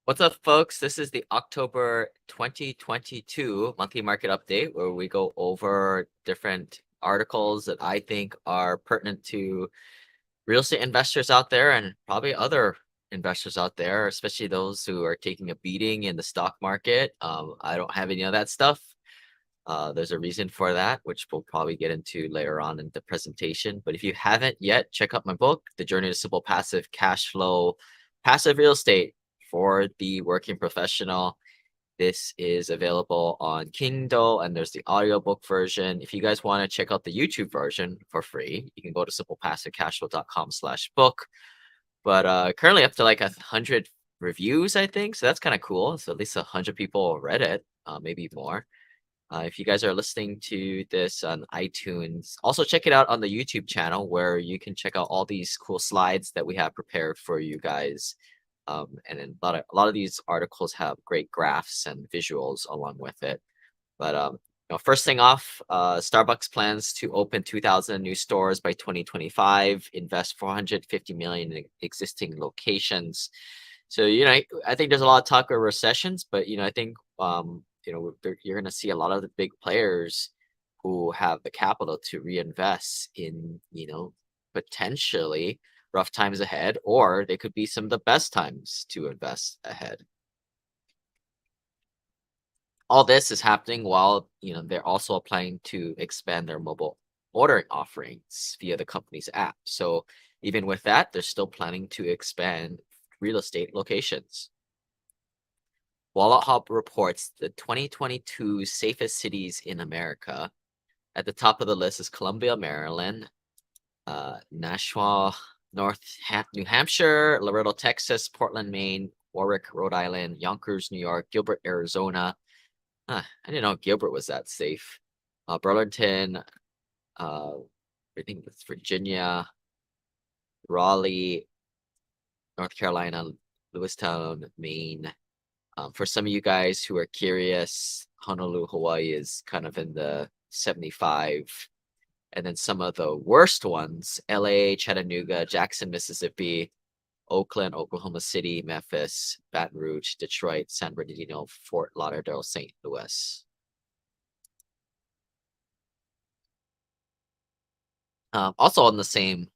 What's up, folks? This is the October 2022 monthly market update where we go over different articles that I think are pertinent to real estate investors out there and probably other investors out there, especially those who are taking a beating in the stock market. I don't have any of that stuff. There's a reason for that, which we'll probably get into later on in the presentation. But if you haven't yet, check out my book, The Journey to Simple Passive Cash Flow, Passive Real Estate for the Working Professional. This is available on Kindle and there's the audiobook version. If you guys want to check out the YouTube version for free, you can go to simplepassivecashflow.com/book. But currently up to like 100 reviews, I think. So that's kind of cool. So at least 100 people read it, maybe more. If you guys are listening to this on iTunes, also check it out on the YouTube channel where you can check out all these cool slides that we have prepared for you guys. And then a lot of these articles have great graphs and visuals along with it. But first thing off, Starbucks plans to open 2,000 new stores by 2025, invest 450 million in existing locations. So I think there's a lot of talk of recessions, but I think you're going to see a lot of the big players who have the capital to reinvest in potentially rough times ahead, or they could be some of the best times to invest ahead. All this is happening while they're also planning to expand their mobile ordering offerings via the company's app. So even with that, they're still planning to expand real estate locations. Wallet Hub reports the 2022 safest cities in America. At the top of the list is Columbia, Maryland, Nashua, New Hampshire, Laredo, Texas, Portland, Maine, Warwick, Rhode Island, Yonkers, New York, Gilbert, Arizona. I didn't know Gilbert was that safe. Burlington, I think it's Virginia, Raleigh, North Carolina, Lewistown, Maine. For some of you guys who are curious, Honolulu, Hawaii is kind of in the 75. And then some of the worst ones, LA, Chattanooga, Jackson, Mississippi, Oakland, Oklahoma City, Memphis, Baton Rouge, Detroit, San Bernardino, Fort Lauderdale, St. Louis. Also on the same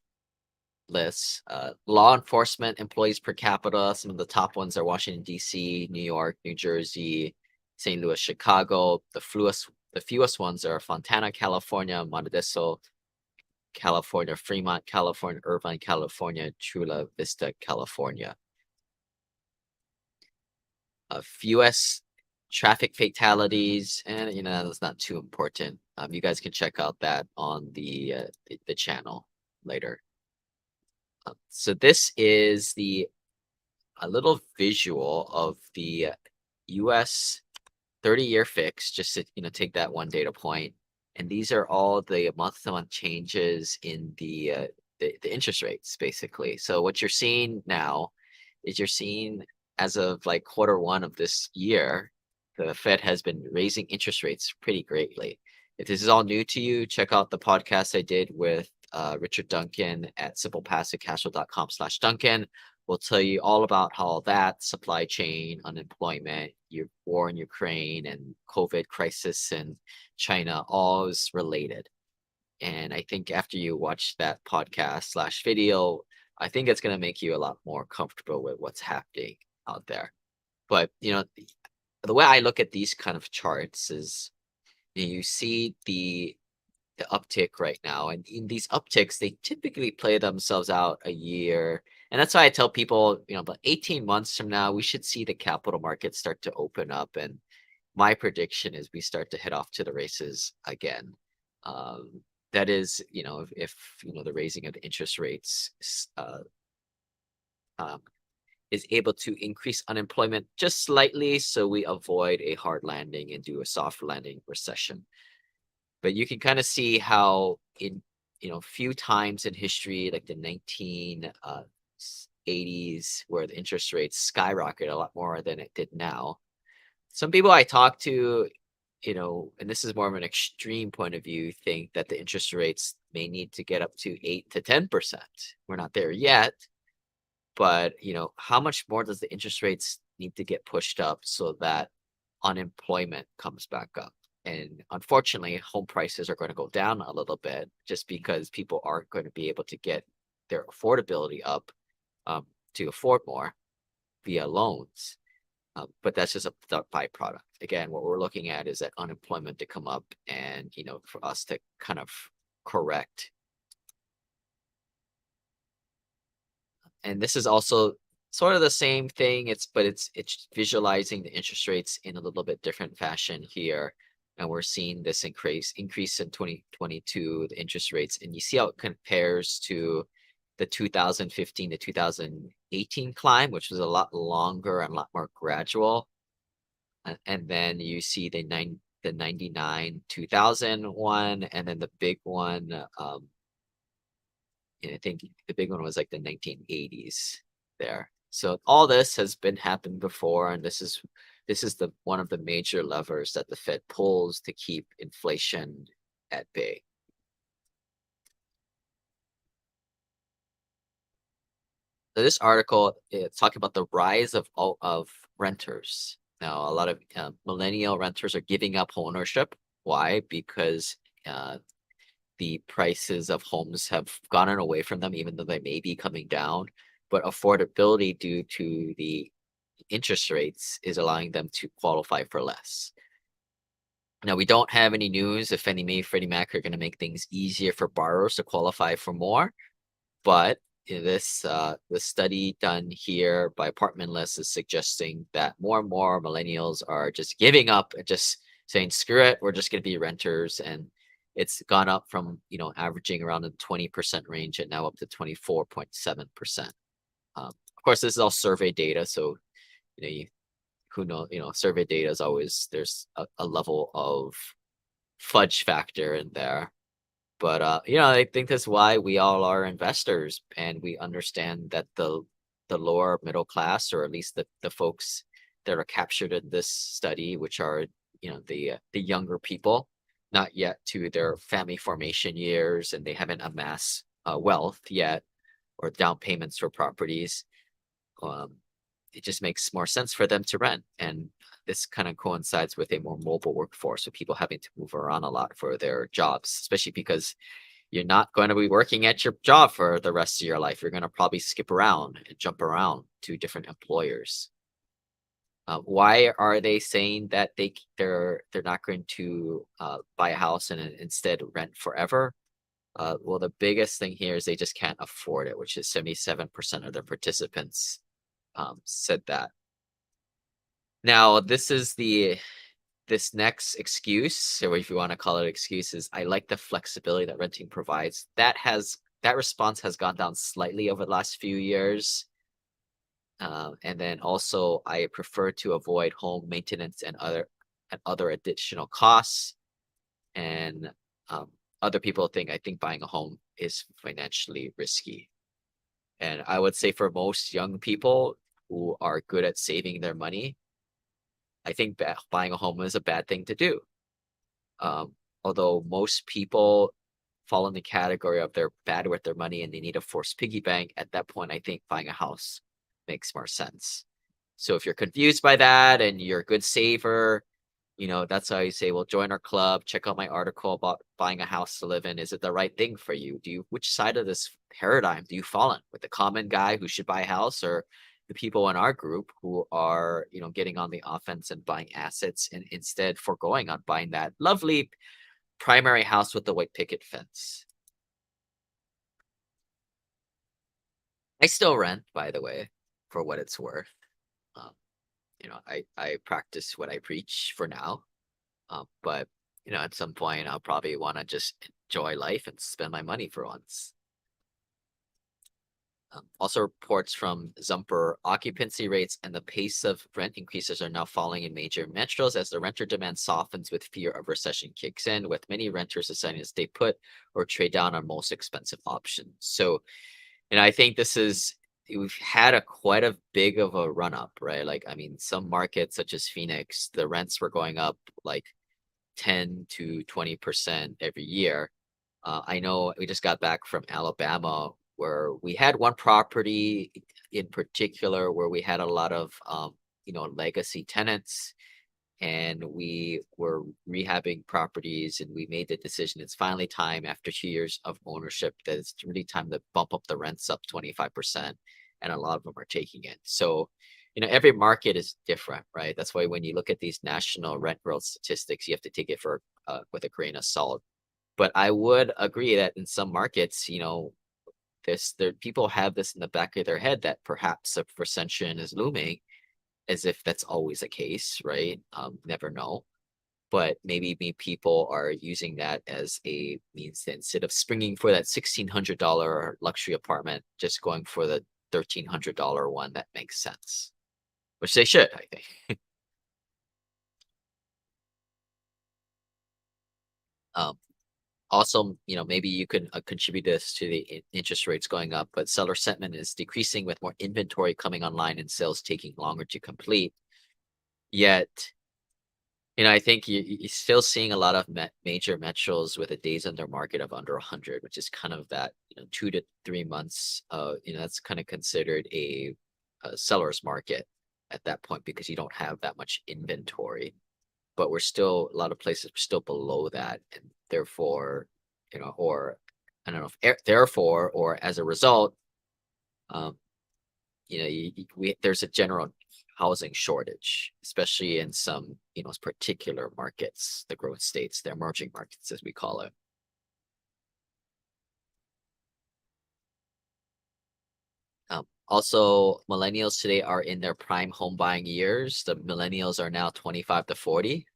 list, law enforcement employees per capita. Some of the top ones are Washington, D.C., New York, New Jersey, St. Louis, Chicago. The fewest ones are Fontana, California, Modesto, California, Fremont, California, Irvine, California, Chula Vista, California. Fewest traffic fatalities, and that's not too important. You guys can check out that on the channel later. So this is a little visual of the U.S. 30-year fix, just to take that one data point. And these are all the month-to-month changes in the interest rates, basically. So what you're seeing now is as of like Q1 of this year, the Fed has been raising interest rates pretty greatly. If this is all new to you, check out the podcast I did with Richard Duncan at simplepassivecashflow.com/Duncan. We'll tell you all about how that supply chain, unemployment, your war in Ukraine, and COVID crisis in China all is related. And I think after you watch that podcast/video, I think it's going to make you a lot more comfortable with what's happening out there. But the way I look at these kind of charts is you see the uptick right now, and in these upticks they typically play themselves out a year, and that's why I tell people about 18 months from now we should see the capital markets start to open up, and my prediction is we start to head off to the races again. That is, if the raising of the interest rates is able to increase unemployment just slightly so we avoid a hard landing and do a soft landing recession. But you can kind of see how in few times in history, like the 1980s, where the interest rates skyrocketed a lot more than it did now. Some people I talk to, and this is more of an extreme point of view, think that the interest rates may need to get up to 8 to 10%. We're not there yet, But, how much more does the interest rates need to get pushed up so that unemployment comes back up? And unfortunately, home prices are going to go down a little bit just because people aren't going to be able to get their affordability up, um, to afford more via loans. But that's just a byproduct. Again, what we're looking at is that unemployment to come up and, for us to kind of correct. And this is also sort of the same thing. It's visualizing the interest rates in a little bit different fashion here. And we're seeing this increase in 2022, the interest rates, and you see how it compares to the 2015 to 2018 climb, which was a lot longer and a lot more gradual. And then you see the 99 2001, and then the big one, and I think the big one was like the 1980s there. So all this has been happened before, and this is the one of the major levers that the Fed pulls to keep inflation at bay. So this article is talking about the rise of renters. Now, a lot of millennial renters are giving up homeownership. Why? Because the prices of homes have gotten away from them, even though they may be coming down. But affordability due to the interest rates is allowing them to qualify for less. Now, we don't have any news if Fannie Mae, Freddie Mac are going to make things easier for borrowers to qualify for more. But the study done here by Apartment List is suggesting that more and more millennials are just giving up and just saying, screw it, we're just going to be renters. And it's gone up from, averaging around the 20% range and now up to 24.7%. Of course, this is all survey data. So, who knows, survey data is always, there's a level of fudge factor in there. But I think that's why we all are investors, and we understand that the lower middle class, or at least the folks that are captured in this study, which are the younger people, not yet to their family formation years, and they haven't amassed wealth yet or down payments for properties. Um, it just makes more sense for them to rent, and this kind of coincides with a more mobile workforce, with people having to move around a lot for their jobs, especially because you're not going to be working at your job for the rest of your life. You're going to probably skip around and jump around to different employers. Why are they saying that they're not going to buy a house and instead rent forever? Well, the biggest thing here is they just can't afford it, which is 77% of the participants said that. Now, this next excuse, or if you want to call it excuses, I like the flexibility that renting provides. That response has gone down slightly over the last few years. And then also, I prefer to avoid home maintenance and other additional costs. And other people I think buying a home is financially risky. And I would say for most young people who are good at saving their money, I think buying a home is a bad thing to do. Although most people fall in the category of they're bad with their money and they need a forced piggy bank, at that point, I think buying a house makes more sense. So if you're confused by that and you're a good saver, that's how you say, well, join our club, check out my article about buying a house to live in. Is it the right thing for you? Which side of this paradigm do you fall in? With the common guy who should buy a house, or the people in our group who are, getting on the offense and buying assets and instead foregoing on buying that lovely primary house with the white picket fence? I still rent, by the way, for what it's worth. Um, I practice what I preach for now. But at some point, I'll probably want to just enjoy life and spend my money for once. Also, reports from Zumper, occupancy rates and the pace of rent increases are now falling in major metros as the renter demand softens with fear of recession kicks in, with many renters deciding to stay put or trade down on most expensive options. So, I think we've had quite a big of a run up, right? Like, I mean, some markets such as Phoenix, the rents were going up like 10 to 20% every year. I know we just got back from Alabama where we had one property. in particular where we had a lot of legacy tenants, and we were rehabbing properties, and we made the decision it's finally time after 2 years of ownership that it's really time to bump up the rents up 25%, and a lot of them are taking it. So every market is different, right? That's why when you look at these national rent growth statistics, you have to take it for with a grain of salt. But I would agree that in some markets, people have this in the back of their head that perhaps a recession is looming, as if that's always the case, right? Never know. But maybe people are using that as a means that instead of springing for that $1,600 luxury apartment, just going for the $1,300 one that makes sense, which they should, I think. Um, Also, maybe you can contribute this to the interest rates going up, but seller sentiment is decreasing with more inventory coming online and sales taking longer to complete. Yet, I think you're still seeing a lot of major metros with a days under market of under 100, which is kind of that 2 to 3 months. That's kind of considered a seller's market at that point because you don't have that much inventory. But we're still a lot of places are still below that, and therefore, or I don't know if therefore or as a result, um, there's a general housing shortage, especially in some particular markets, the growth states, the emerging markets as we call it. Also, millennials today are in their prime home buying years. The millennials are now 25 to 40.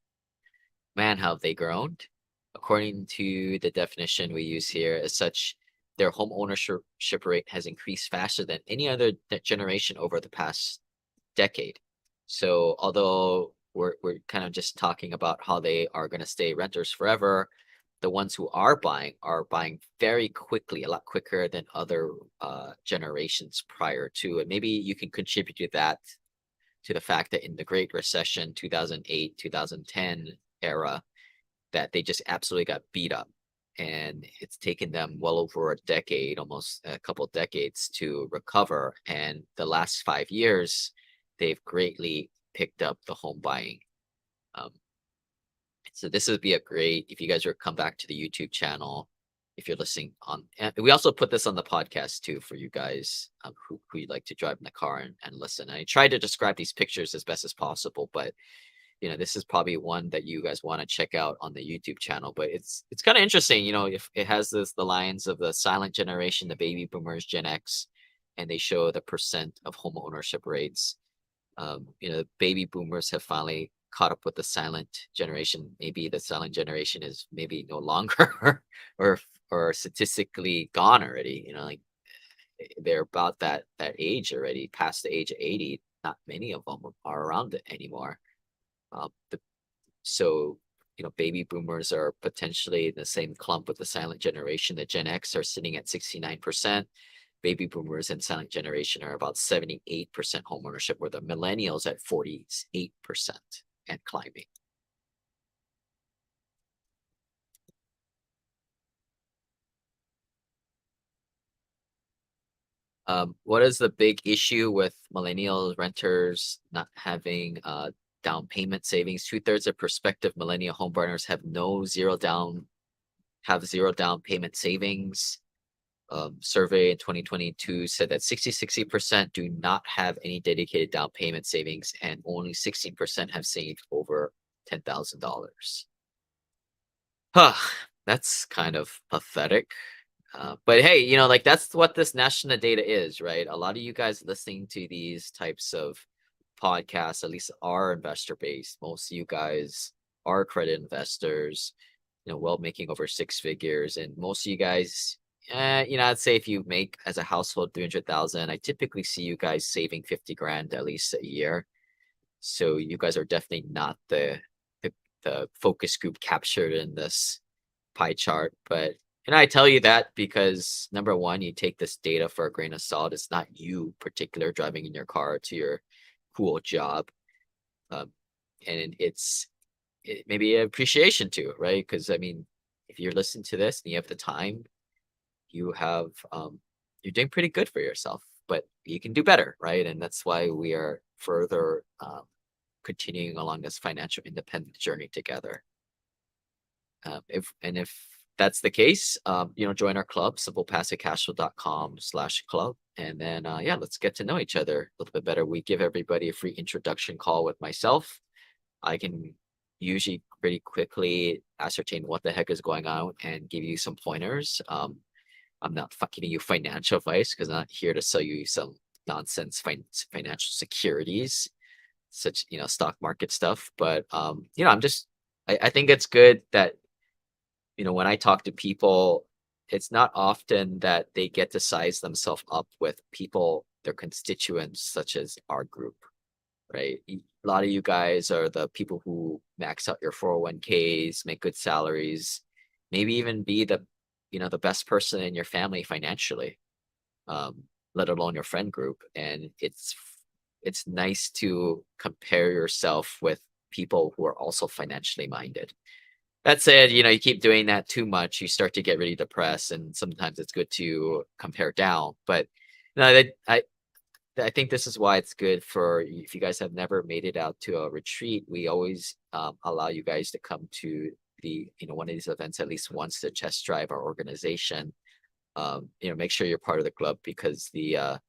Man, how have they grown? According to the definition we use here, as such, their home ownership rate has increased faster than any other generation over the past decade. So although we're kind of just talking about how they are going to stay renters forever, the ones who are buying very quickly, a lot quicker than other generations prior to. And maybe you can contribute to that, to the fact that in the Great Recession, 2008, 2010 era, that they just absolutely got beat up. And it's taken them well over a decade, almost a couple decades to recover. And the last 5 years, they've greatly picked up the home buying. Um, so this would be a great, if you guys were to come back to the YouTube channel, if you're listening on, and we also put this on the podcast too for you guys who you'd like to drive in the car and listen. And I try to describe these pictures as best as possible, but this is probably one that you guys want to check out on the YouTube channel. But it's kind of interesting, if it has the lines of the silent generation, the baby boomers, Gen X, and they show the percent of home ownership rates. Baby boomers have finally caught up with the silent generation. Maybe the silent generation is maybe no longer or statistically gone already. Like they're about that age already, past the age of 80. Not many of them are around it anymore. Um, the, so, baby boomers are potentially in the same clump with the silent generation. The Gen X are sitting at 69%. Baby boomers and silent generation are about 78% homeownership, where the millennials at 48% and climbing. What is the big issue with millennial renters not having down payment savings? 2/3 of prospective millennial home buyers have zero down payment savings. Survey in 2022 said that 60% do not have any dedicated down payment savings, and only 16% have saved over $10,000. Huh, that's kind of pathetic. But hey, like that's what this national data is, right? A lot of you guys listening to these types of podcasts, at least are investor based. Most of you guys are credit investors, well making over 6 figures, and most of you guys, I'd say if you make as a household 300,000, I typically see you guys saving 50 grand at least a year. So you guys are definitely not the focus group captured in this pie chart, but and I tell you that because number one, you take this data for a grain of salt. It's not you particular driving in your car to your cool job. Um, and it may be an appreciation to it, right? Because I mean, if you're listening to this and you have the time, you have you're doing pretty good for yourself. but you can do better, right? And that's why we are further continuing along this financial independence journey together. If that's the case, join our club, simplepassivecashflow.com/club. And then, yeah, let's get to know each other a little bit better. We give everybody a free introduction call with myself. I can usually pretty quickly ascertain what the heck is going on and give you some pointers. I'm not giving you financial advice because I'm not here to sell you some nonsense financial securities, such, stock market stuff. But, I think it's good that, when I talk to people, it's not often that they get to size themselves up with people, their constituents, such as our group, right? A lot of you guys are the people who max out your 401ks, make good salaries, maybe even be the best person in your family financially, um, let alone your friend group. And it's nice to compare yourself with people who are also financially minded. That said, you keep doing that too much, you start to get really depressed, and sometimes it's good to compare down. But no, I think this is why it's good for if you guys have never made it out to a retreat. We always allow you guys to come to one of these events at least once to test drive our organization. Make sure you're part of the club because the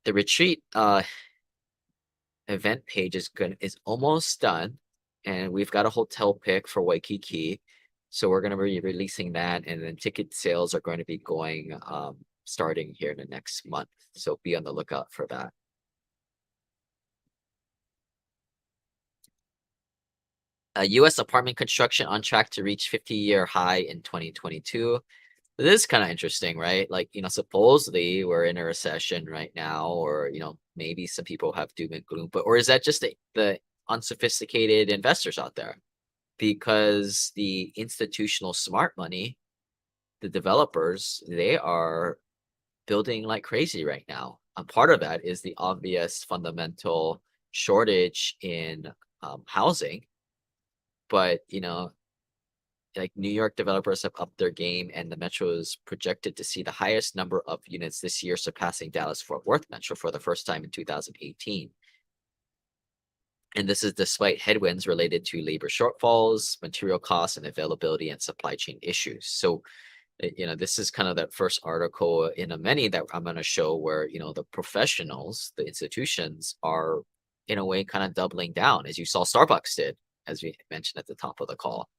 retreat event page is almost done, and we've got a hotel pick for Waikiki. So we're going to be releasing that, and then ticket sales are going to be going starting here in the next month. So be on the lookout for that. U.S. apartment construction on track to reach 50-year high in 2022. This is kind of interesting, right? Like, supposedly we're in a recession right now, or, maybe some people have doom and gloom, or is that just the unsophisticated investors out there? Because the institutional smart money, the developers, they are building like crazy right now. A part of that is the obvious fundamental shortage in housing, but like New York developers have upped their game, and the metro is projected to see the highest number of units this year, surpassing Dallas Fort Worth Metro for the first time in 2018. And this is despite headwinds related to labor shortfalls, material costs, and availability and supply chain issues. So, this is kind of that first article in a many that I'm going to show where, the professionals, the institutions are in a way kind of doubling down, as you saw Starbucks did, as we mentioned at the top of the call.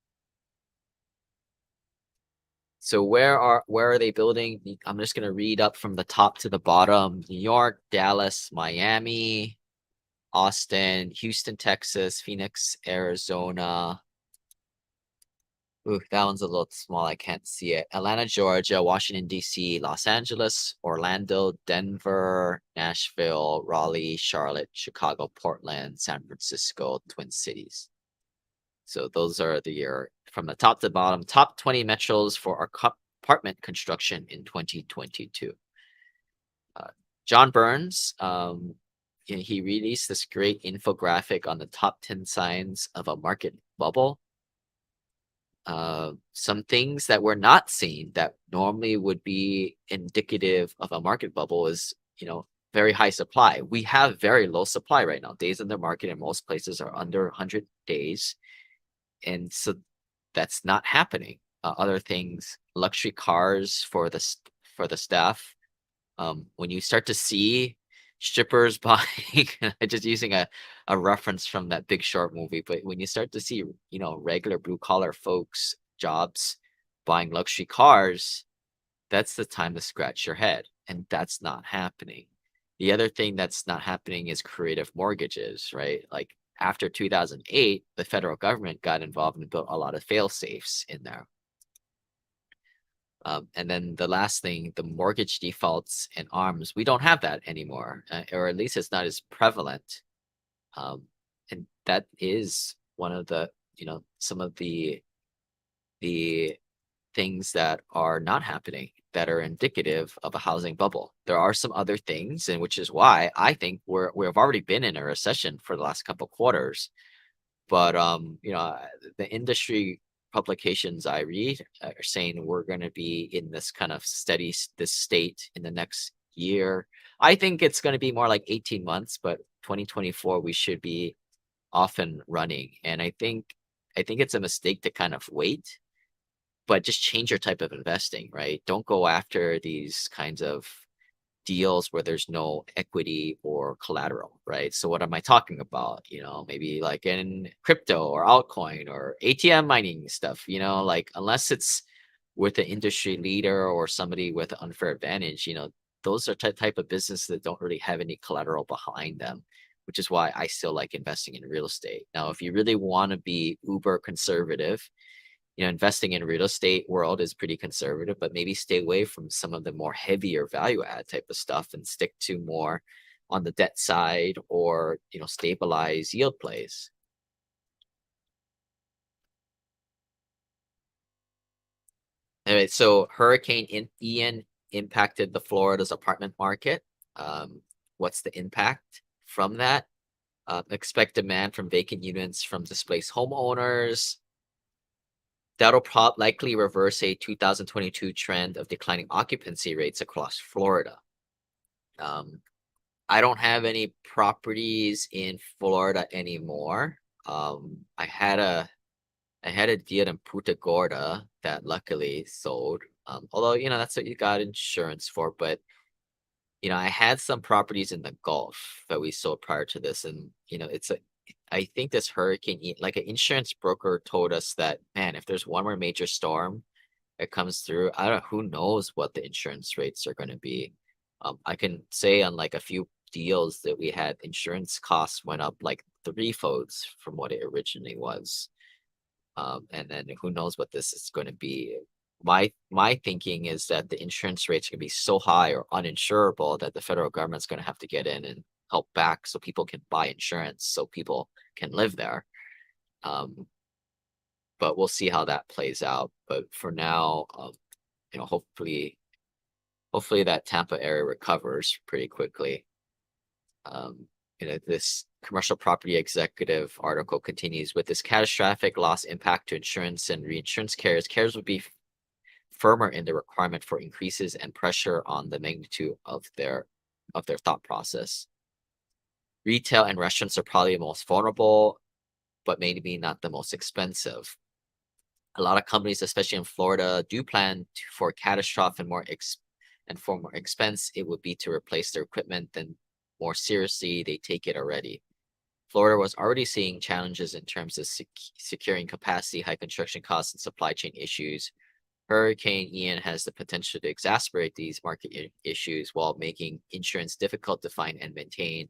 So where are they building? I'm just going to read up from the top to the bottom. New York, Dallas, Miami, Austin, Houston, Texas, Phoenix, Arizona. Ooh, that one's a little small. I can't see it. Atlanta, Georgia, Washington, D.C., Los Angeles, Orlando, Denver, Nashville, Raleigh, Charlotte, Chicago, Portland, San Francisco, Twin Cities. So those are from the top to bottom, top 20 metros for our apartment construction in 2022. John Burns, he released this great infographic on the top 10 signs of a market bubble. Some things that we're not seeing that normally would be indicative of a market bubble is, very high supply. We have very low supply right now. Days in the market in most places are under 100 days. And so that's not happening. Other things, luxury cars for the staff. When you start to see strippers buying, just using a reference from that Big Short movie, but when you start to see, regular blue collar folks, jobs buying luxury cars, that's the time to scratch your head. And that's not happening. The other thing that's not happening is creative mortgages, right? Like after 2008, the federal government got involved and built a lot of fail safes in there. And then the last thing, the mortgage defaults and arms, we don't have that anymore, or at least it's not as prevalent. And that is one of the, some of the things that are not happening that are indicative of a housing bubble. There are some other things, and which is why I think we've already been in a recession for the last couple of quarters. But the industry publications I read are saying we're going to be in this kind of this state in the next year. I think it's going to be more like 18 months, but 2024 we should be off and running. And I think it's a mistake to kind of wait, but just change your type of investing, right? Don't go after these kinds of deals where there's no equity or collateral, right? So what am I talking about? Maybe like in crypto or altcoin or ATM mining stuff, like unless it's with an industry leader or somebody with an unfair advantage, those are type of business that don't really have any collateral behind them, which is why I still like investing in real estate. Now, if you really want to be uber conservative, investing in real estate world is pretty conservative, but maybe stay away from some of the more heavier value add type of stuff and stick to more on the debt side or, stabilize yield plays. Anyway, so Ian impacted the Florida's apartment market. What's the impact from that? Expect demand from vacant units from displaced homeowners. That'll likely reverse a 2022 trend of declining occupancy rates across Florida. I don't have any properties in Florida anymore. I had a deal in Punta Gorda that luckily sold. Although, that's what you got insurance for. But, I had some properties in the Gulf that we sold prior to this. And, I think this hurricane, like an insurance broker told us that, man, if there's one more major storm that comes through, I don't know, who knows what the insurance rates are going to be. I can say on like a few deals that we had, insurance costs went up like threefolds from what it originally was. And then who knows what this is going to be. My thinking is that the insurance rates are going to be so high or uninsurable that the federal government's going to have to get in and help back so people can buy insurance, so people can live there. But we'll see how that plays out. But for now, hopefully that Tampa area recovers pretty quickly. This commercial property executive article continues with this catastrophic loss impact to insurance and reinsurance carriers. Carriers would be firmer in the requirement for increases and pressure on the magnitude of their thought process. Retail and restaurants are probably the most vulnerable, but maybe not the most expensive. A lot of companies, especially in Florida, do plan for catastrophe and for more expense, it would be to replace their equipment. Then more seriously, they take it already. Florida was already seeing challenges in terms of securing capacity, high construction costs, and supply chain issues. Hurricane Ian has the potential to exacerbate these market issues while making insurance difficult to find and maintain.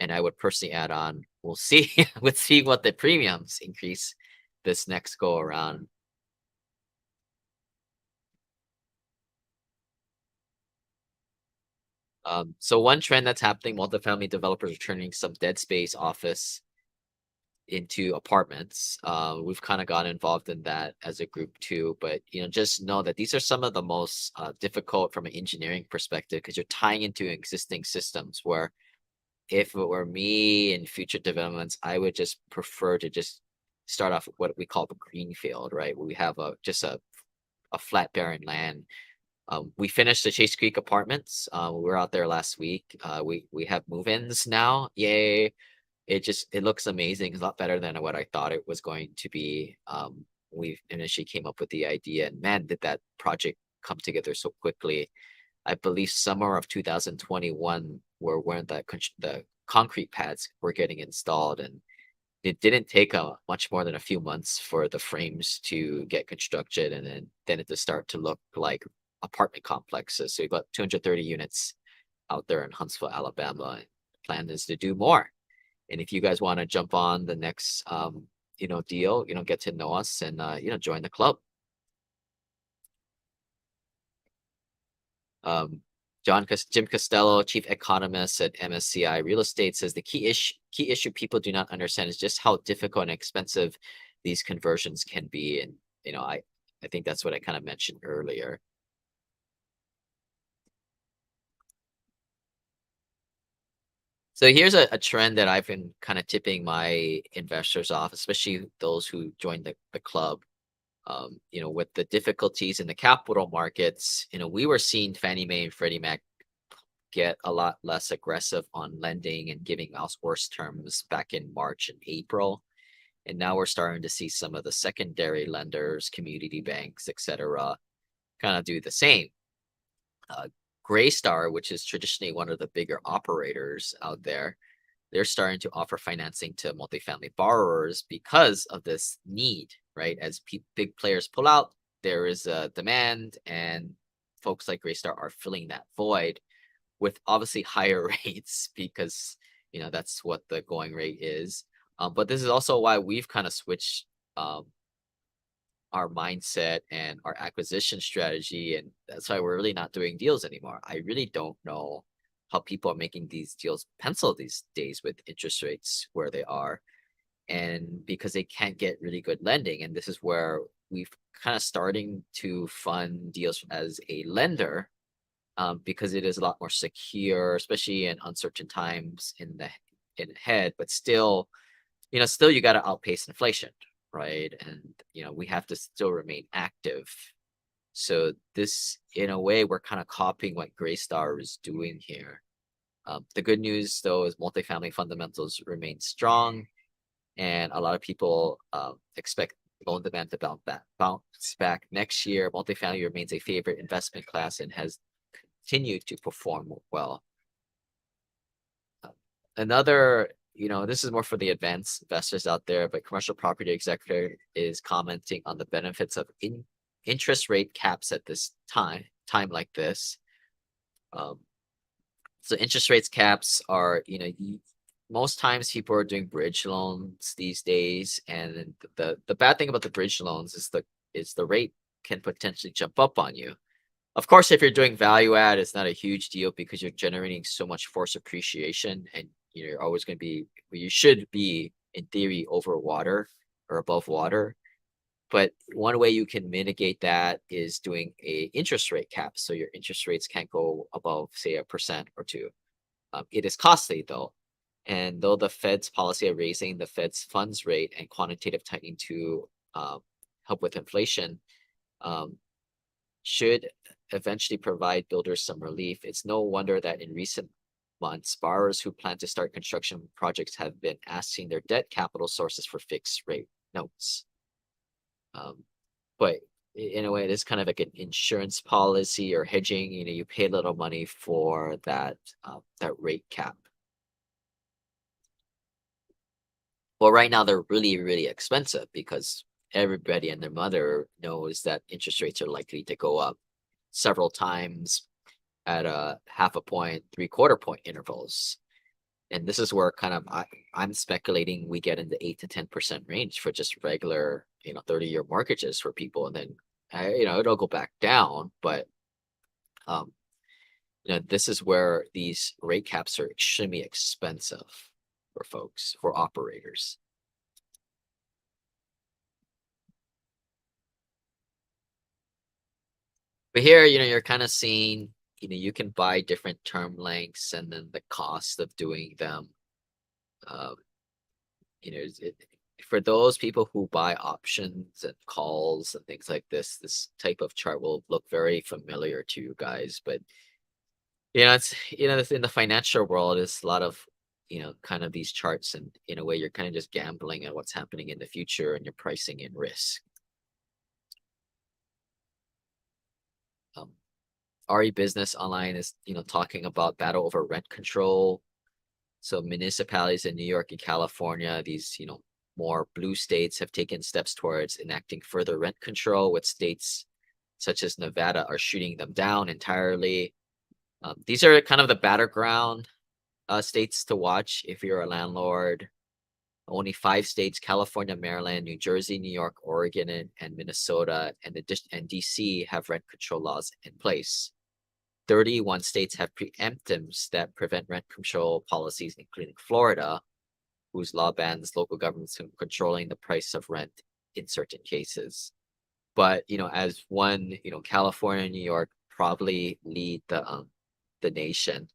And I would personally add on, we'll see what the premiums increase this next go around. So one trend that's happening, multifamily developers are turning some dead space office into apartments. We've kind of got involved in that as a group too, but just know that these are some of the most difficult from an engineering perspective because you're tying into existing systems where if it were me in future developments, I would just prefer to just start off with what we call a greenfield, right? Where we have just a flat barren land. We finished the Chase Creek apartments. We were out there last week. We have move-ins now. Yay. It looks amazing. It's a lot better than what I thought it was going to be. We initially came up with the idea, and man, did that project come together so quickly. I believe summer of 2021 were when the concrete pads were getting installed, and it didn't take much more than a few months for the frames to get constructed, and then it to start to look like apartment complexes. So we've got 230 units out there in Huntsville, Alabama. The plan is to do more. And if you guys want to jump on the next deal, get to know us and join the club. Jim Costello, chief economist at MSCI Real Estate, says the key issue people do not understand is just how difficult and expensive these conversions can be. And I think that's what I kind of mentioned earlier. So here's a trend that I've been kind of tipping my investors off, especially those who joined the club. With the difficulties in the capital markets, we were seeing Fannie Mae and Freddie Mac get a lot less aggressive on lending and giving out worse terms back in March and April. And now we're starting to see some of the secondary lenders, community banks, etc., kind of do the same. Uh, Graystar, which is traditionally one of the bigger operators out there, they're starting to offer financing to multifamily borrowers because of this need, right? As big players pull out, there is a demand, and folks like Graystar are filling that void with obviously higher rates because that's what the going rate is. But this is also why we've kind of switched our mindset and our acquisition strategy, and that's why we're really not doing deals anymore. I really don't know how people are making these deals pencil these days with interest rates where they are, and because they can't get really good lending. And this is where we've kind of starting to fund deals as a lender, because it is a lot more secure, especially in uncertain times in ahead. But still, still you got to outpace inflation, right? And we have to still remain active. So this, in a way, we're kind of copying what Graystar is doing here. The good news, though, is multifamily fundamentals remain strong, and a lot of people expect loan demand to bounce back next year. Multifamily remains a favorite investment class and has continued to perform well. Another, this is more for the advanced investors out there, but commercial property executive is commenting on the benefits of interest rate caps at this time like this. So interest rates caps are, most times people are doing bridge loans these days, and the bad thing about the bridge loans is the rate can potentially jump up on you. Of course, if you're doing value add, it's not a huge deal because you're generating so much force appreciation, and you're always going to be, you should be in theory over water or above water. But one way you can mitigate that is doing a interest rate cap, so your interest rates can't go above, say, 1% or 2%. It is costly though, and though the Fed's policy of raising the Fed's funds rate and quantitative tightening to help with inflation should eventually provide builders some relief, it's no wonder that in recent months, borrowers who plan to start construction projects have been asking their debt capital sources for fixed rate notes. But in a way, it is kind of like an insurance policy or hedging. You pay a little money for that rate cap. Well, right now they're really, really expensive because everybody and their mother knows that interest rates are likely to go up several times at a half a point, 3/4 point intervals. And this is where kind of I'm speculating we get in the 8 to 10% range for just regular, 30-year mortgages for people. And then, it'll go back down. But, this is where these rate caps are extremely expensive for folks, for operators. But here, you're kind of seeing, you can buy different term lengths and then the cost of doing them. Um, for those people who buy options and calls and things like this type of chart will look very familiar to you guys. But it's in the financial world, it's a lot of kind of these charts, and in a way you're kind of just gambling at what's happening in the future, and you're pricing in risk. RE Business Online is talking about battle over rent control. So municipalities in New York and California, these more blue states, have taken steps towards enacting further rent control, with states such as Nevada are shooting them down entirely. These are kind of the battleground states to watch if you're a landlord. Only 5 states, California, Maryland, New Jersey, New York, Oregon, and Minnesota, and DC have rent control laws in place. 31 states have preemptives that prevent rent control policies, including Florida, whose law bans local governments from controlling the price of rent in certain cases. But as one, California and New York probably lead the nation.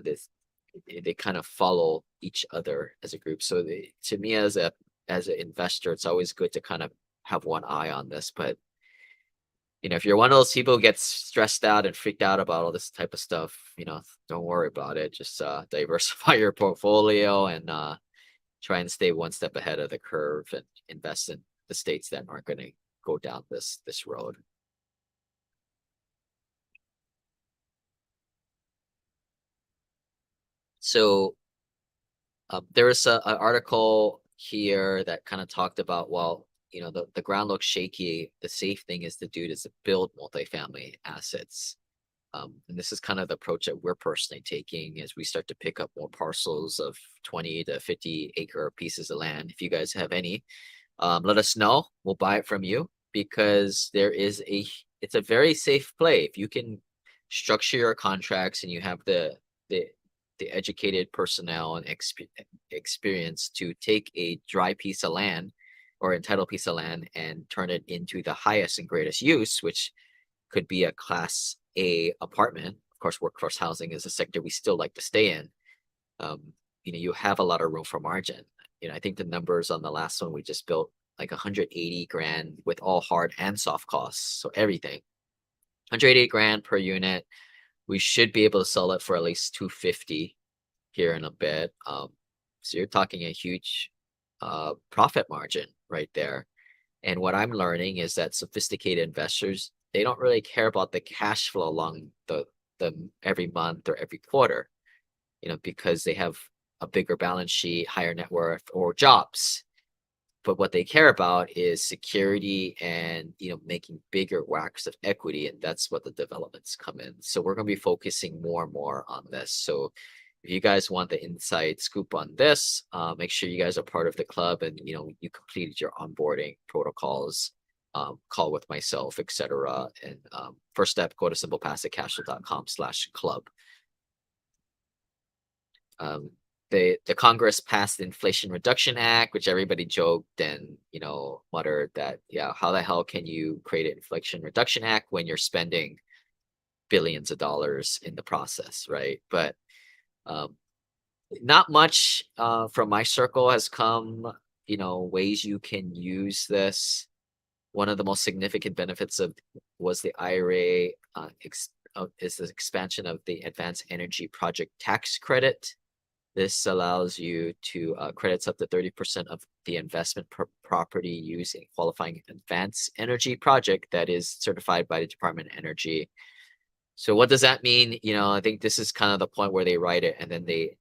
This they kind of follow each other as a group. So to me, as an investor, it's always good to kind of have one eye on this. But if you're one of those people who gets stressed out and freaked out about all this type of stuff, don't worry about it. Just diversify your portfolio and try and stay one step ahead of the curve and invest in the states that aren't going to go down this road. So there was an article here that kind of talked about, well, the ground looks shaky. The safe thing is to do is to build multifamily assets. And this is kind of the approach that we're personally taking as we start to pick up more parcels of 20 to 50 acre pieces of land. If you guys have any, let us know. We'll buy it from you because it's a very safe play. If you can structure your contracts and you have the educated personnel and experience to take a dry piece of land or entitled piece of land and turn it into the highest and greatest use, which could be a Class A apartment. Of course, workforce housing is a sector we still like to stay in. You have a lot of room for margin. I think the numbers on the last one we just built, like 180 grand with all hard and soft costs, so everything. 180 grand per unit. We should be able to sell it for at least 250 here in a bit. So you're talking a huge profit margin right there. And what I'm learning is that sophisticated investors, they don't really care about the cash flow along the every month or every quarter, because they have a bigger balance sheet, higher net worth, or jobs. But what they care about is security and making bigger whacks of equity, and that's what the developments come in. So we're going to be focusing more and more on this. So if you guys want the inside scoop on this, make sure you guys are part of the club and you completed your onboarding protocols, call with myself, etc. And first step, go to simplepassivecashflow.com/club. The Congress passed the Inflation Reduction Act, which everybody joked and muttered that, yeah, how the hell can you create an Inflation Reduction Act when you're spending billions of dollars in the process, right? But not much from my circle has come, ways you can use this. One of the most significant benefits was the IRA is the expansion of the Advanced Energy Project Tax Credit. This allows you to credits up to 30% of the investment property used in qualifying advanced energy project that is certified by the Department of Energy. So what does that mean? I think this is kind of the point where they write it and then they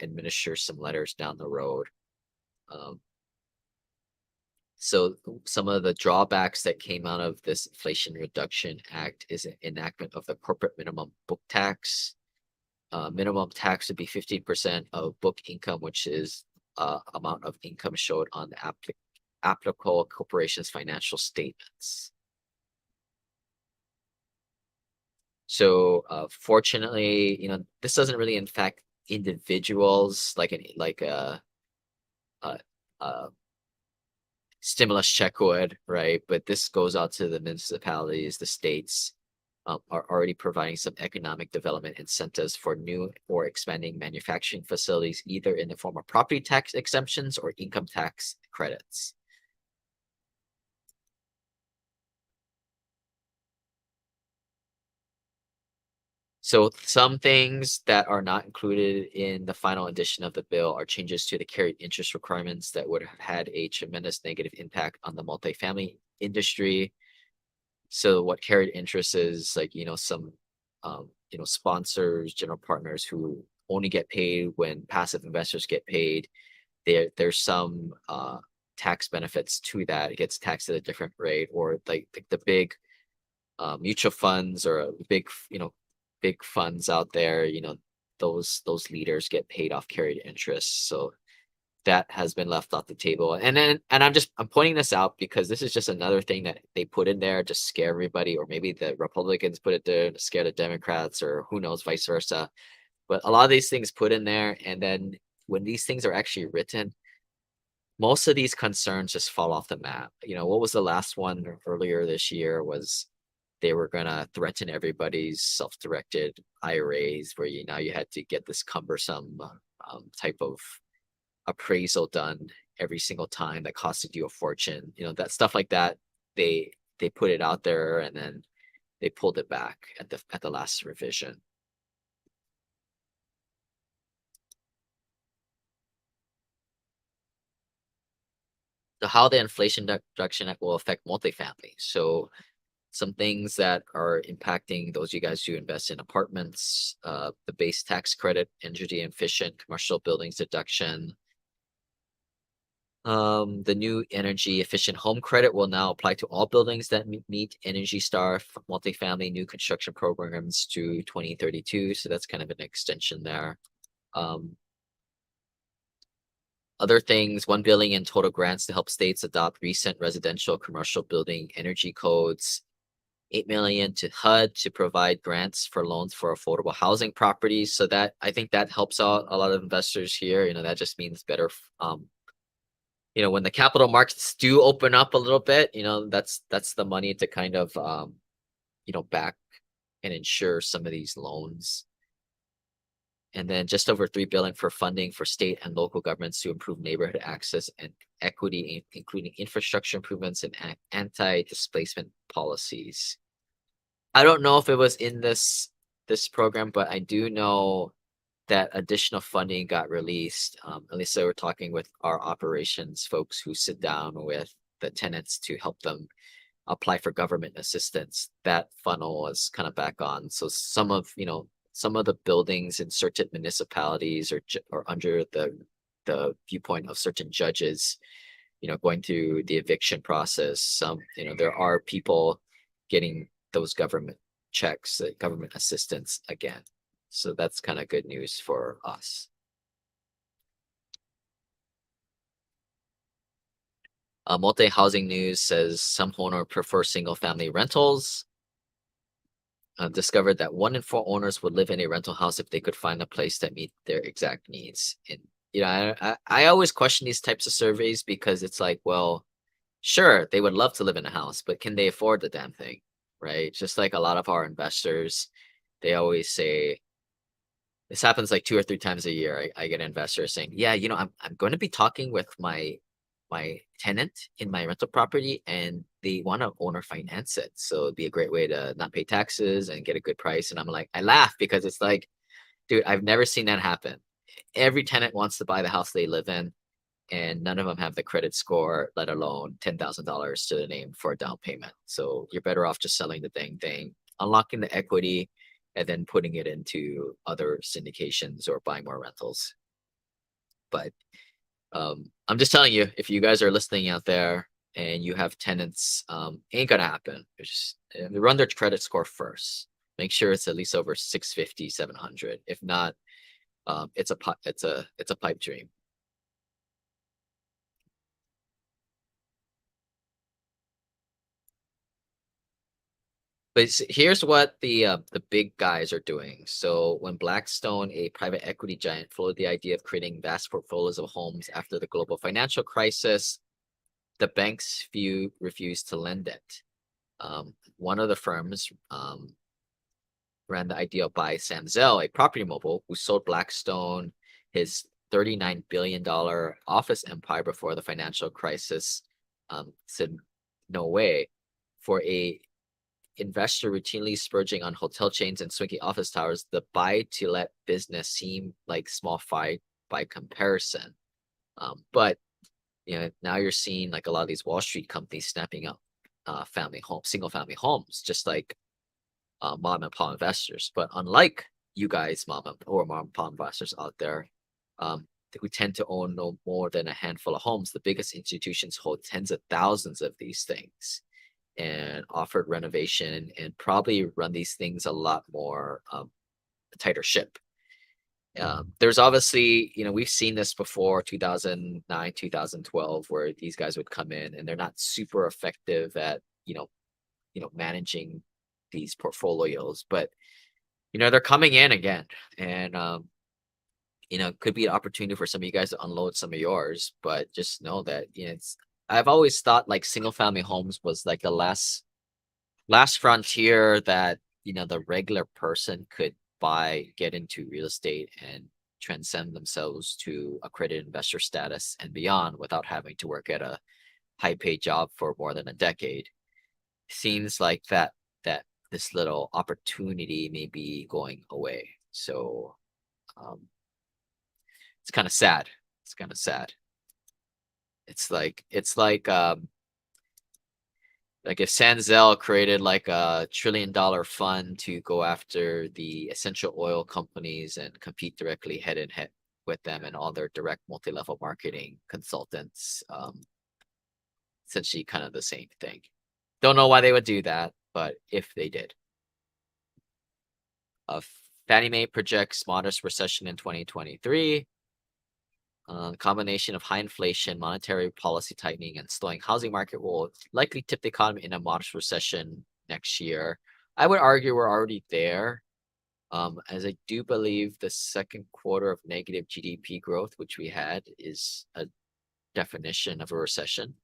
administer some letters down the road. So some of the drawbacks that came out of this Inflation Reduction Act is an enactment of the corporate minimum book tax. Minimum tax would be 15% of book income, which is amount of income showed on the applicable corporation's financial statements. So fortunately, this doesn't really impact individuals like a stimulus check would, right? But this goes out to the municipalities, the states. Are already providing some economic development incentives for new or expanding manufacturing facilities, either in the form of property tax exemptions or income tax credits. So some things that are not included in the final edition of the bill are changes to the carried interest requirements that would have had a tremendous negative impact on the multifamily industry. So what carried interest is, like, some sponsors, general partners who only get paid when passive investors get paid. There's some tax benefits to that. It gets taxed at a different rate, or like the big mutual funds or big funds out there. Those leaders get paid off carried interest. So that has been left off the table. And I'm pointing this out because this is just another thing that they put in there to scare everybody, or maybe the Republicans put it there to scare the Democrats, or who knows, vice versa. But a lot of these things put in there, and then when these things are actually written, most of these concerns just fall off the map. What was the last one earlier this year was they were going to threaten everybody's self-directed IRAs, where you had to get this cumbersome type of appraisal done every single time that costed you a fortune. That stuff like that, they put it out there and then they pulled it back at the last revision. So how the Inflation Reduction Act will affect multifamily. So some things that are impacting those you guys who invest in apartments, the base tax credit, energy efficient commercial buildings deduction. The new energy efficient home credit will now apply to all buildings that meet Energy Star multifamily new construction programs to 2032. So that's kind of an extension there. Other things, 1 billion in total grants to help states adopt recent residential commercial building energy codes. 8 million to HUD to provide grants for loans for affordable housing properties. So that I think that helps out a lot of investors here. That just means better when the capital markets do open up a little bit, that's the money to kind of back and insure some of these loans. And then just over 3 billion for funding for state and local governments to improve neighborhood access and equity, including infrastructure improvements and anti-displacement policies. I don't know if it was in this program, but I do know that additional funding got released. At least they were talking with our operations folks who sit down with the tenants to help them apply for government assistance. That funnel was kind of back on. So some of the buildings in certain municipalities are under the viewpoint of certain judges, going through the eviction process. There are people getting those government checks, government assistance again. So that's kind of good news for us. Multi-housing news says some homeowners prefer single-family rentals. Discovered that 1 in 4 owners would live in a rental house if they could find a place that meet their exact needs. And I always question these types of surveys because it's like, well, sure, they would love to live in a house, but can they afford the damn thing, right? Just like a lot of our investors, they always say, this happens like 2 or 3 times a year. I get investors saying, yeah, I'm going to be talking with my tenant in my rental property and they want to owner finance it. So it'd be a great way to not pay taxes and get a good price. And I'm like, I laugh because it's like, dude, I've never seen that happen. Every tenant wants to buy the house they live in and none of them have the credit score, let alone $10,000 to the name for a down payment. So you're better off just selling the dang thing, unlocking the equity, and then putting it into other syndications or buying more rentals. But I'm just telling you, if you guys are listening out there and you have tenants, ain't gonna happen. Run their credit score first. Make sure it's at least over 650, 700. If not, it's a pipe dream. But here's what the big guys are doing. So when Blackstone, a private equity giant, floated the idea of creating vast portfolios of homes after the global financial crisis, the banks refused to lend it. One of the firms ran the idea by Sam Zell, a property mogul who sold Blackstone his $39 billion office empire before the financial crisis, said no way. For a investor routinely spurging on hotel chains and swanky office towers, the buy-to-let business seemed like small fry by comparison. But now you're seeing like a lot of these Wall Street companies snapping up single-family homes, just like mom and pop investors. But unlike you guys, mom and pop investors out there, who tend to own no more than a handful of homes, the biggest institutions hold tens of thousands of these things and offered renovation and probably run these things a lot more tighter ship. There's obviously, we've seen this before, 2009, 2012, where these guys would come in and they're not super effective at, managing these portfolios, but, they're coming in again and, could be an opportunity for some of you guys to unload some of yours, but just know that, I've always thought like single family homes was like the last frontier that, the regular person could get into real estate and transcend themselves to accredited investor status and beyond without having to work at a high-paid job for more than a decade. Seems like that this little opportunity may be going away. So it's kind of sad. It's kind of sad. It's like if Sanzel created like a $1 trillion fund to go after the essential oil companies and compete directly head in head with them and all their direct multi-level marketing consultants, essentially kind of the same thing. Don't know why they would do that, but if they did. Fannie Mae projects modest recession in 2023. Combination of high inflation, monetary policy tightening, and slowing housing market will likely tip the economy in a modest recession next year. I would argue we're already there, as I do believe the second quarter of negative GDP growth, which we had, is a definition of a recession.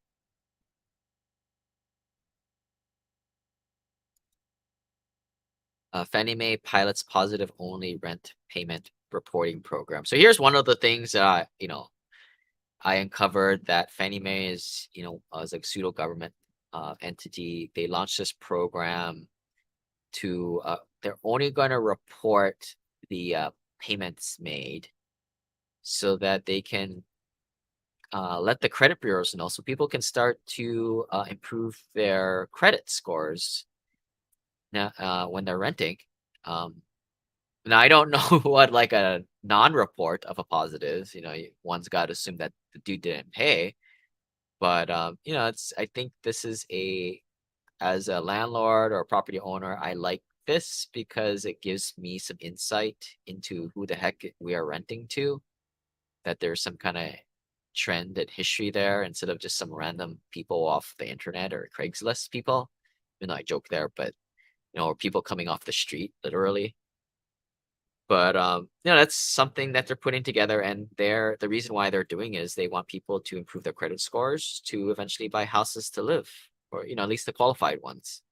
Fannie Mae pilots positive only rent payment reporting program. So here's one of the things that I uncovered that Fannie Mae is, as a pseudo government entity. They launched this program to they're only going to report the payments made so that they can let the credit bureaus know, so people can start to improve their credit scores now when they're renting. Now I don't know what like a non-report of a positive. One's got to assume that the dude didn't pay, but I think this is as a landlord or a property owner, I like this because it gives me some insight into who the heck we are renting to, that there's some kind of trend and history there instead of just some random people off the internet or Craigslist people. I joke there, but or people coming off the street, literally. But that's something that they're putting together, and the reason why they're doing is they want people to improve their credit scores to eventually buy houses to live, or at least the qualified ones.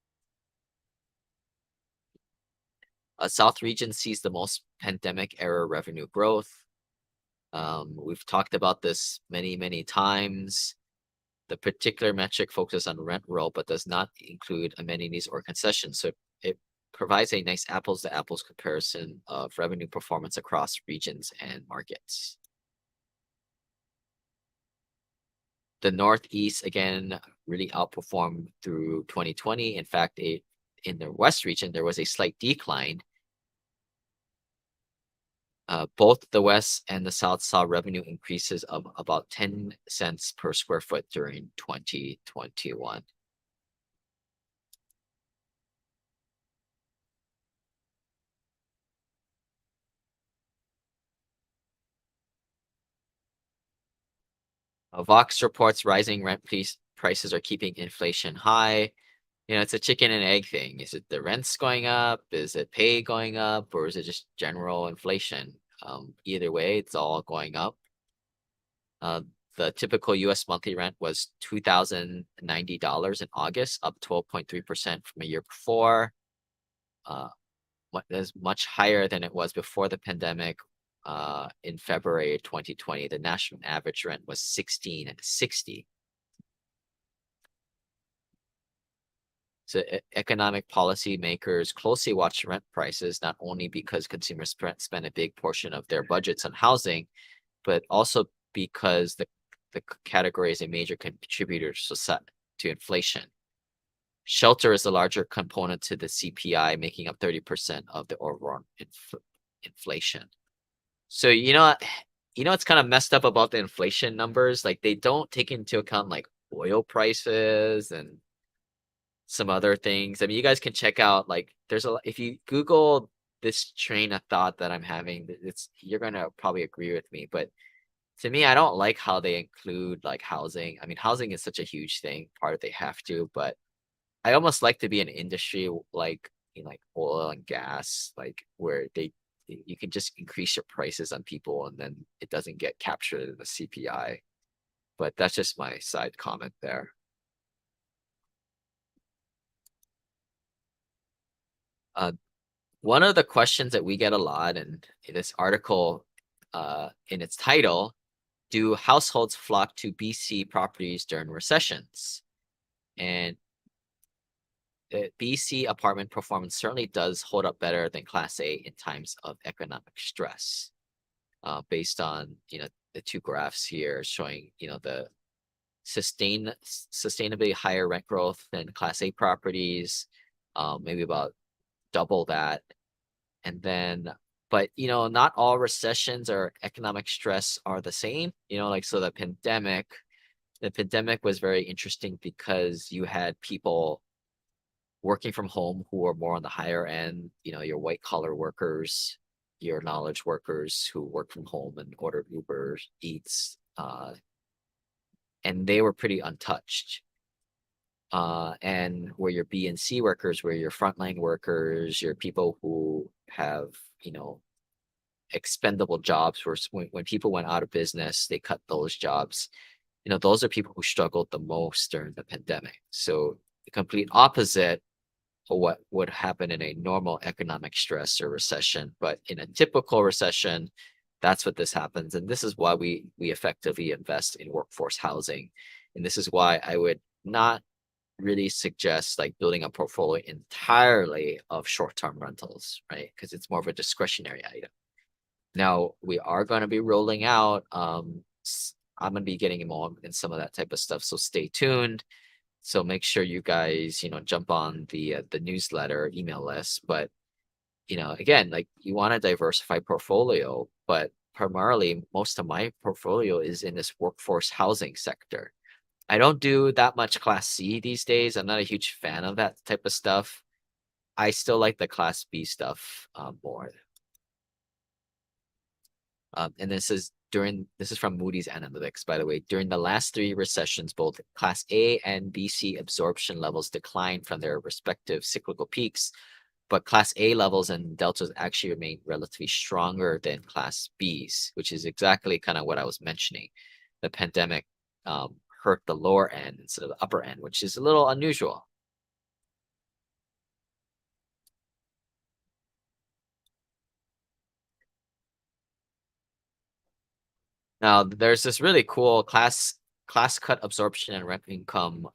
South region sees the most pandemic era revenue growth. We've talked about this many times. The particular metric focuses on rent roll, but does not include amenities or concessions. So it provides a nice apples to apples comparison of revenue performance across regions and markets. The Northeast, again, really outperformed through 2020. In fact, in the West region, there was a slight decline. Both the West and the South saw revenue increases of about 10 cents per square foot during 2021. Vox reports rising rent prices are keeping inflation high. It's a chicken and egg thing. Is it the rents going up? Is it pay going up? Or is it just general inflation? Either way, it's all going up. The typical US monthly rent was $2,090 in August, up 12.3% from a year before. Is much higher than it was before the pandemic. In February 2020, the national average rent was $1,660. So economic policy makers closely watch rent prices, not only because consumers spend a big portion of their budgets on housing, but also because the category is a major contributor to inflation. Shelter is a larger component to the CPI, making up 30% of the overall inflation. So it's kind of messed up about the inflation numbers. Like, they don't take into account like oil prices and some other things. I mean, you guys can check out, like, if you Google this train of thought that I'm having, you're gonna probably agree with me. But to me, I don't like how they include like housing. I mean, housing is such a huge thing, part of they have to, but I almost like to be an industry like in like oil and gas, like where you can just increase your prices on people and then it doesn't get captured in the CPI. But that's just my side comment there. One of the questions that we get a lot, and this article in its title, do households flock to BC properties during recessions? And BC apartment performance certainly does hold up better than Class A in times of economic stress, based on the two graphs here showing the sustainably higher rent growth than Class A properties, maybe about double that. And then, but not all recessions or economic stress are the same. Like so the pandemic was very interesting because you had people working from home who are more on the higher end, your white collar workers, your knowledge workers who work from home and order Uber Eats, and they were pretty untouched. And where your B and C workers, where your frontline workers, your people who have, expendable jobs, where when people went out of business, they cut those jobs. Those are people who struggled the most during the pandemic. So the complete opposite of what would happen in a normal economic stress or recession. But in a typical recession, that's what this happens. And this is why we effectively invest in workforce housing. And this is why I would not really suggest like building a portfolio entirely of short-term rentals, right? Because it's more of a discretionary item. Now we are going to be rolling out. I'm going to be getting involved in some of that type of stuff, so stay tuned. So make sure you guys, jump on the newsletter email list. But again, like you want a diversified portfolio, but primarily most of my portfolio is in this workforce housing sector. I don't do that much Class C these days. I'm not a huge fan of that type of stuff. I still like the Class B stuff more. And this is from Moody's Analytics, by the way. During the last three recessions, both Class A and BC absorption levels declined from their respective cyclical peaks, but Class A levels and deltas actually remain relatively stronger than Class B's, which is exactly kind of what I was mentioning. The pandemic hurt the lower end instead of the upper end, which is a little unusual. Now, there's this really cool class cut absorption and rent income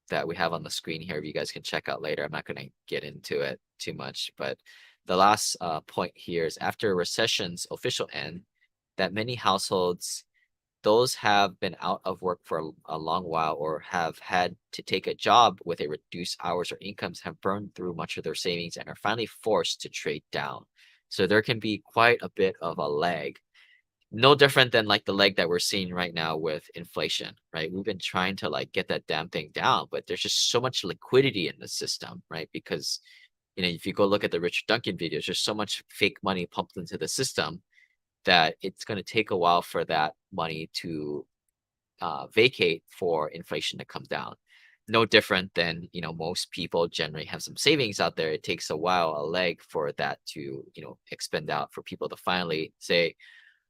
that we have on the screen here. You guys can check out later. I'm not going to get into it too much, but the last point here is after recession's official end, that many households, those have been out of work for a long while or have had to take a job with a reduced hours or incomes, have burned through much of their savings and are finally forced to trade down. So there can be quite a bit of a lag. No different than like the leg that we're seeing right now with inflation, right? We've been trying to like get that damn thing down, but there's just so much liquidity in the system, right? Because if you go look at the Richard Duncan videos, there's so much fake money pumped into the system that it's going to take a while for that money to vacate for inflation to come down. No different than most people generally have some savings out there. It takes a while, a leg for that to expend out, for people to finally say,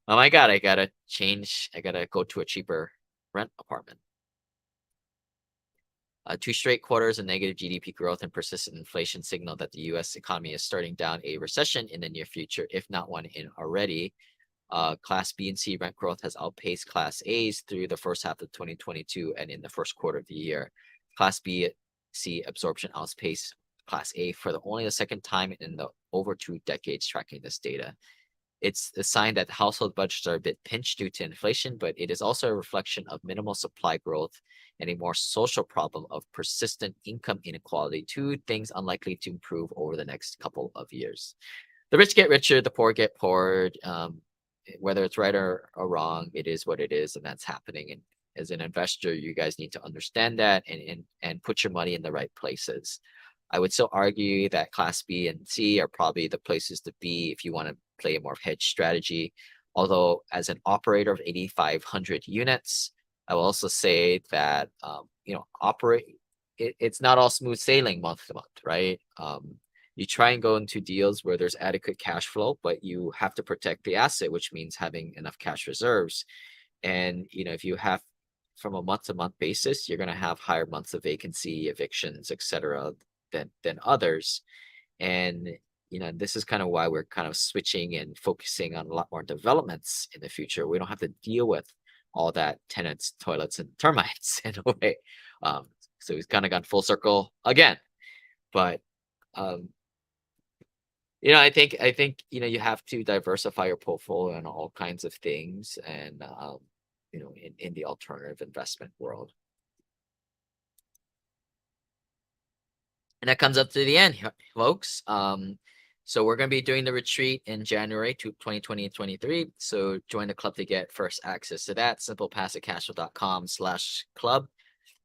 oh my God, I gotta change. I gotta go to a cheaper rent apartment. 2 straight quarters of negative GDP growth and persistent inflation signal that the U.S. economy is starting down a recession in the near future, if not one in already. Class B and C rent growth has outpaced Class A's through the first half of 2022 and in the first quarter of the year. Class B, C absorption outpaced Class A for only the second time in the over 2 decades tracking this data. It's a sign that household budgets are a bit pinched due to inflation, but it is also a reflection of minimal supply growth and a more social problem of persistent income inequality, two things unlikely to improve over the next couple of years. The rich get richer, the poor get poorer. Whether it's right or wrong, it is what it is, and that's happening. And as an investor, you guys need to understand that and put your money in the right places. I would still argue that Class B and C are probably the places to be if you want to play a more hedge strategy. Although, as an operator of 8,500 units, I will also say that it's not all smooth sailing month to month, right? You try and go into deals where there's adequate cash flow, but you have to protect the asset, which means having enough cash reserves. And if you have from a month-to-month basis, you're going to have higher months of vacancy, evictions, etc., than others. And this is kind of why we're kind of switching and focusing on a lot more developments in the future. We don't have to deal with all that tenants, toilets, and termites in a way. Um, so we've kind of gone full circle again. But um, I think you have to diversify your portfolio in all kinds of things, and in the alternative investment world. And that comes up to the end, folks. So we're going to be doing the retreat in January 2020 and 23. So join the club to get first access to that. simplepassivecashflow.com/club.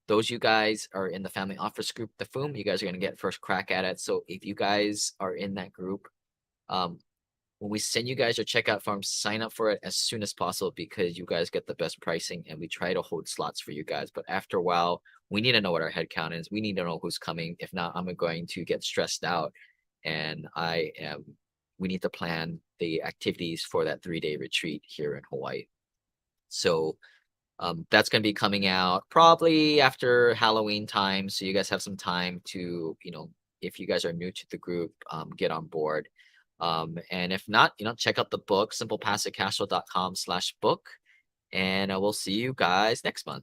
Those you guys are in the family office group, the FOOM, you guys are going to get first crack at it. So if you guys are in that group, um, when we send you guys your checkout forms, sign up for it as soon as possible because you guys get the best pricing and we try to hold slots for you guys. But after a while, we need to know what our head count is. We need to know who's coming. If not, I'm going to get stressed out and we need to plan the activities for that 3-day retreat here in Hawaii. So that's going to be coming out probably after Halloween time. So you guys have some time to, if you guys are new to the group, get on board. And if not, check out the book, simplepassivecashflow.com/book. And we'll see you guys next month.